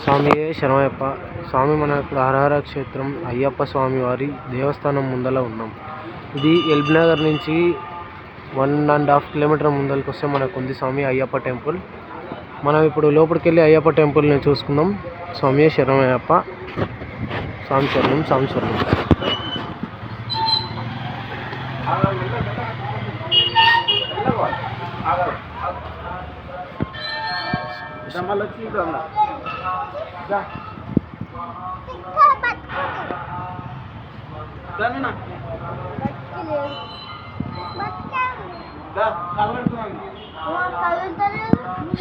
స్వామియే శరణమయ్యప్ప. స్వామి మన ఇప్పుడు హరహర క్షేత్రం అయ్యప్ప స్వామి వారి దేవస్థానం ముందల ఉన్నాం. ఇది ఎల్బీ నగర్ నుంచి 1.5 కిలోమీటర్ ముందరికి వస్తే మనకు ఉంది స్వామి అయ్యప్ప టెంపుల్. మనం ఇప్పుడు లోపలికి వెళ్ళి అయ్యప్ప టెంపుల్ని చూసుకుందాం. స్వామియే శరణమయ్యప్ప. స్వామి శరణం, స్వామి శరణం.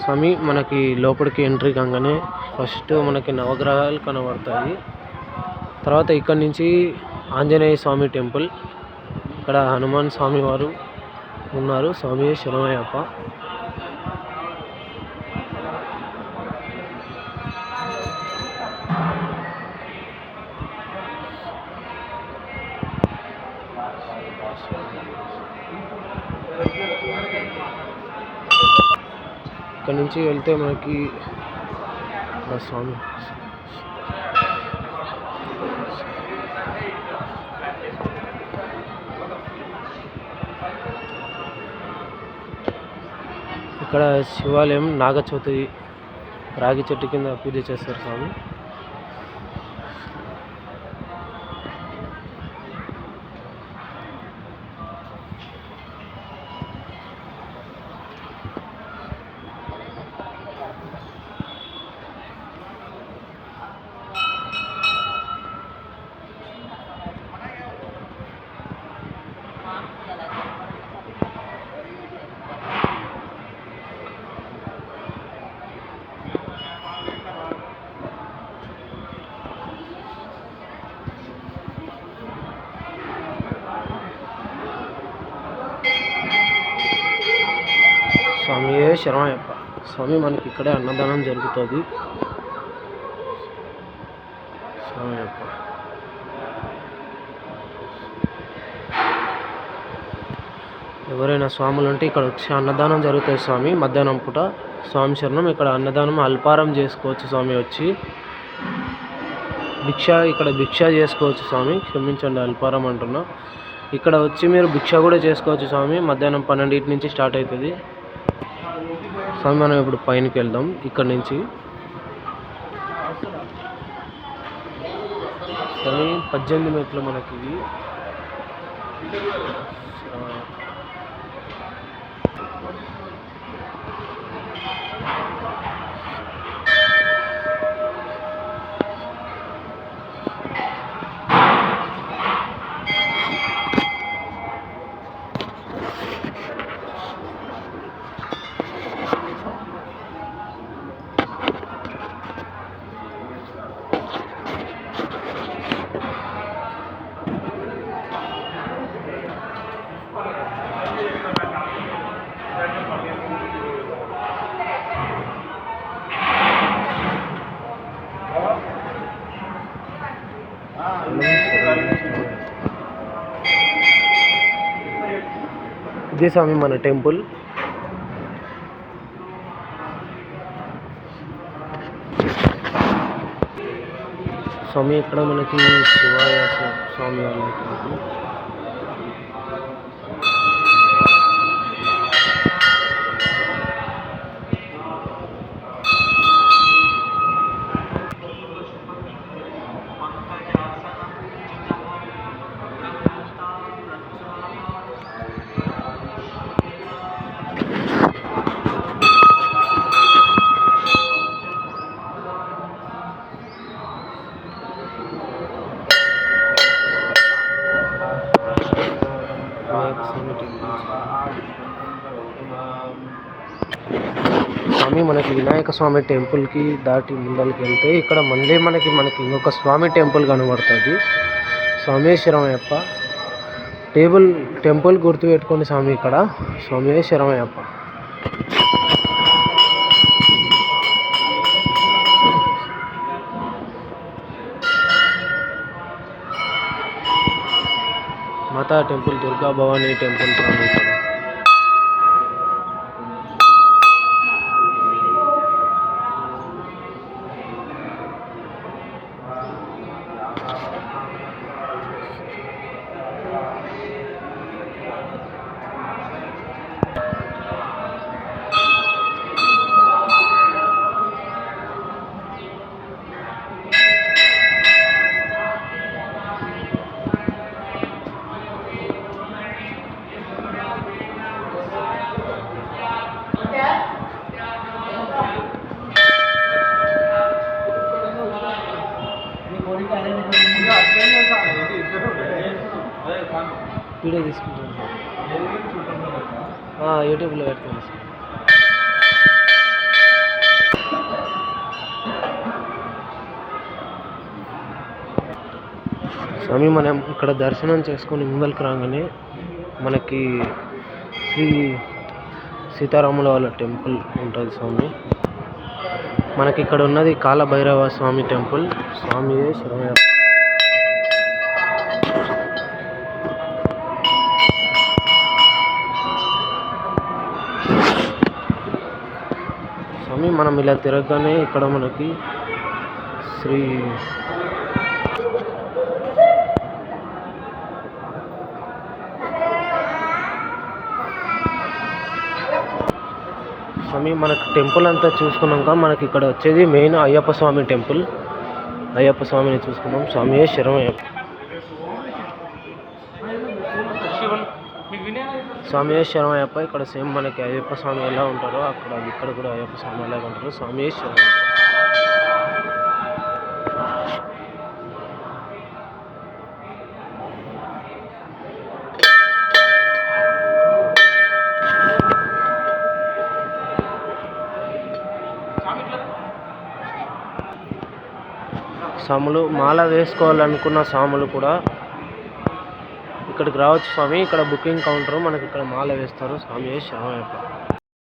స్వామి మనకి లోపలికి ఎంట్రీ కాగానే ఫస్ట్ మనకి నవగ్రహాలు కనబడతాయి. తర్వాత ఇక్కడ నుంచి ఆంజనేయ స్వామి టెంపుల్, ఇక్కడ హనుమాన్ స్వామి వారు ఉన్నారు. స్వామి శరణమయ్యప్ప. ఇక్కడ నుంచి వెళ్తే మనకి స్వామి ఇక్కడ శివాలయం నాగచవితి రాగి చెట్టు కింద పూజ చేస్తారు స్వామి. స్వామియే శరణమయ్యప్ప. స్వామి మనకి ఇక్కడే అన్నదానం జరుగుతుంది. శరణమయ్యప్ప. ఎవరైనా స్వాములు ఉంటే ఇక్కడ వచ్చి అన్నదానం జరుగుతుంది స్వామి. మధ్యాహ్నం పూట స్వామి శరణం. ఇక్కడ అన్నదానం అల్పారం చేసుకోవచ్చు స్వామి. వచ్చి ఇక్కడ భిక్ష చేసుకోవచ్చు స్వామి. క్షమించండి, అల్పారం అంటున్నా. ఇక్కడ వచ్చి మీరు భిక్ష కూడా చేసుకోవచ్చు స్వామి. మధ్యాహ్నం 12 నుంచి స్టార్ట్ అవుతుంది స్వామి. మనం ఇప్పుడు పైనకి వెళ్దాం. ఇక్కడ నుంచి స్వామి 18 మెట్లు మనకి ఇవి. ఇదే స్వామి మన టెంపుల్. స్వామి ఇక్కడ మనకి శివాయ స్వామి వాళ్ళ టెంపుల్. స్వామి మనకి వినాయక స్వామి టెంపుల్కి దాటి ముందరికి వెళ్తే ఇక్కడ మళ్ళీ మనకి ఇంకొక స్వామి టెంపుల్ కనబడుతుంది. స్వామి శరణమయ్యప్ప టెంపుల్ గుర్తు పెట్టుకోండి స్వామి. ఇక్కడ స్వామి శరణమయ్యప్ప. మాతా టెంపుల్, దుర్గా భవానీ టెంపుల్ స్వామి. ఇక్కడ వీడియో తీసుకుంటాను యూట్యూబ్లో పెడతాను సార్. స్వామి మనం ఇక్కడ దర్శనం చేసుకొని ముందరికి రాగానే మనకి శ్రీ సీతారాముల వాళ్ళ టెంపుల్ ఉంటుంది స్వామి. మనకి ఇక్కడ ఉన్నది కాలభైరవ స్వామి టెంపుల్. స్వామి శరణమయ్యప్ప. స్వామి మనం ఇలా తిరగగానే ఇక్కడ మనకి శ్రీ స్వామి మనకు టెంపుల్ అంతా చూసుకున్నాక మనకి ఇక్కడ వచ్చేది మెయిన్ అయ్యప్ప స్వామి టెంపుల్. అయ్యప్ప స్వామిని చూసుకున్నాం. స్వామి శరణమయ్యప్ప. స్వామి శరణమయ్యప్ప. ఇక్కడ సేమ్ మనకి అయ్యప్ప స్వామి ఎలా ఉంటారో ఇక్కడ కూడా అయ్యప్ప స్వామి ఎలాగ ఉంటారో. స్వామి శరణమయ్యప్ప. స్వాములు మాల వేసుకోవాలనుకున్న స్వాములు కూడా ఇక్కడికి రావచ్చు స్వామి. ఇక్కడ బుకింగ్ కౌంటర్ మనకి ఇక్కడ మాల వేస్తారు. స్వామి శరణమయ్యప్ప.